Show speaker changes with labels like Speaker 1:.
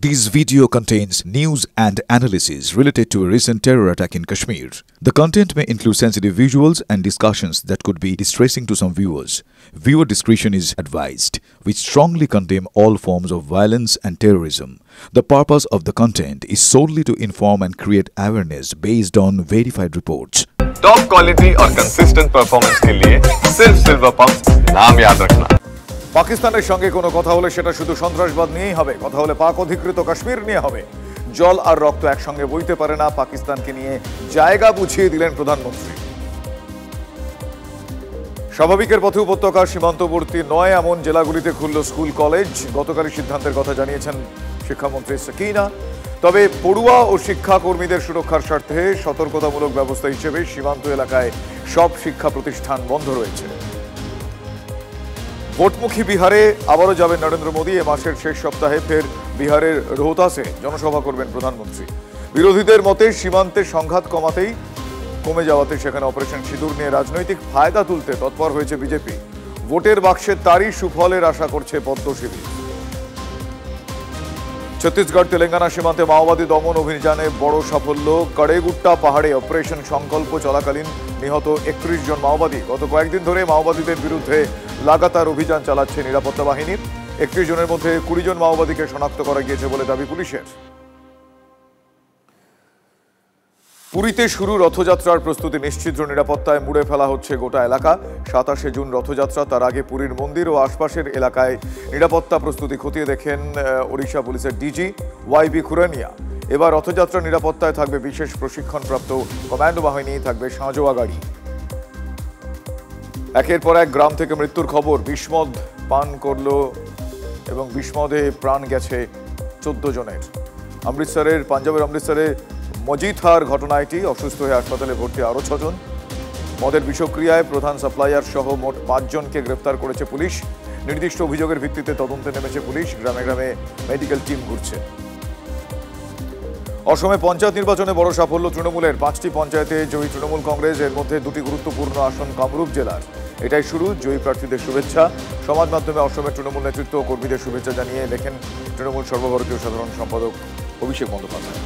Speaker 1: This video contains news and analysis related to a recent terror attack in Kashmir. The content may include sensitive visuals and discussions that could be distressing to some viewers. Viewer discretion is advised. We strongly condemn all forms of violence and terrorism. The purpose of the content is solely to inform and create awareness based on verified reports.
Speaker 2: Top quality और consistent performance के लिए सिर्फ silver pump नाम याद रखना।
Speaker 3: পাকিস্তানের সঙ্গে কোনো কথা হলে সেটা শুধু সন্ত্রাসবাদ নিয়েই হবে। কথা হলে পাক অধিকৃত কাশ্মীর নিয়ে হবে। জল আর রক্ত একসঙ্গে বইতে পারে না। পাকিস্তানকে নিয়ে জায়গা বুঝিয়ে দিলেন প্রধানমন্ত্রী। স্বাভাবিকের পথে উপত্যকার সীমান্তবর্তী নয় এমন জেলাগুলিতে খুলল স্কুল কলেজ। গতকালই সিদ্ধান্তের কথা জানিয়েছেন শিক্ষামন্ত্রী সাকিনা। তবে পড়ুয়া ও শিক্ষাকর্মীদের সুরক্ষার স্বার্থে সতর্কতামূলক ব্যবস্থা হিসেবে সীমান্ত এলাকায় সব শিক্ষা প্রতিষ্ঠান বন্ধ রয়েছে। ভোটমুখী বিহারে আবারও যাবেন নরেন্দ্র মোদী। এ মাসের শেষ সপ্তাহে ফের বিহারের রোহতাসে জনসভা করবেন প্রধানমন্ত্রী। বিরোধীদের মতে সীমান্তের সংঘাত কমে যাওয়াতে সেখানে অপারেশন সিঁদুর নিয়ে রাজনৈতিক ফায়দা তুলতে তৎপর হয়েছে বিজেপি। ভোটের বাক্সে তারই সুফলের আশা করছে পদ্ম শিবির। ছত্তিশগড় তেলেঙ্গানা সীমান্তে মাওবাদী দমন অভিযানে বড় সাফল্য। কড়েগুট্টা পাহাড়ে অপারেশন সংকল্প চলাকালীন নিহত 31 জন মাওবাদী। গত কয়েকদিন ধরে মাওবাদীদের বিরুদ্ধে লাগাতার অভিযান চালাচ্ছে নিরাপত্তা বাহিনীর। 31 জনের মধ্যে 20 জন মাওবাদীকে শনাক্ত করা গিয়েছে বলে দাবি পুলিশের। পুরীতে শুরু রথযাত্রার প্রস্তুতি নিশ্চিদ্র নিরাপত্তায় মুড়ে ফেলা হচ্ছে গোটা এলাকা। 27শে জুন রথযাত্রা, তার আগে পুরীর মন্দির ও আশপাশের এলাকায় নিরাপত্তা প্রস্তুতি খতিয়ে দেখেন ওড়িশা পুলিশের ডিজি ওয়াইবি খুরানিয়া। এবার রথযাত্রা নিরাপত্তায় থাকবে বিশেষ প্রশিক্ষণপ্রাপ্ত কমান্ডো বাহিনী, থাকবে সাঁজোয়া গাড়ি। একের পর এক গ্রাম থেকে মৃত্যুর খবর। বিষমদ পান করল এবং বিষমদে প্রাণ গেছে 14 জনের। পাঞ্জাবের অমৃতসরে মজিথার ঘটনা এটি। অসুস্থ হয়ে হাসপাতালে ভর্তি আরও 6 জন। মদের বিষক্রিয়ায় প্রধান সাপ্লাইয়ার সহ মোট 5 জনকে গ্রেফতার করেছে পুলিশ। নির্দিষ্ট অভিযোগের ভিত্তিতে তদন্তে নেমেছে পুলিশ। গ্রামে গ্রামে মেডিকেল টিম ঘুরছে। অসমে পঞ্চায়েত নির্বাচনে বড় সাফল্য তৃণমূলের। 5টি পঞ্চায়েতে জয়ী তৃণমূল কংগ্রেস। এর মধ্যে 2টি গুরুত্বপূর্ণ আসন কামরূপ জেলার। এটাই শুরু। জয়ী প্রার্থীদের শুভেচ্ছা। সমাজ মাধ্যমে অসমের তৃণমূল নেতৃত্ব ও কর্মীদের শুভেচ্ছা জানিয়ে লেখেন তৃণমূল সর্বভারতীয় সাধারণ সম্পাদক অভিষেক বন্দ্যোপাধ্যায়।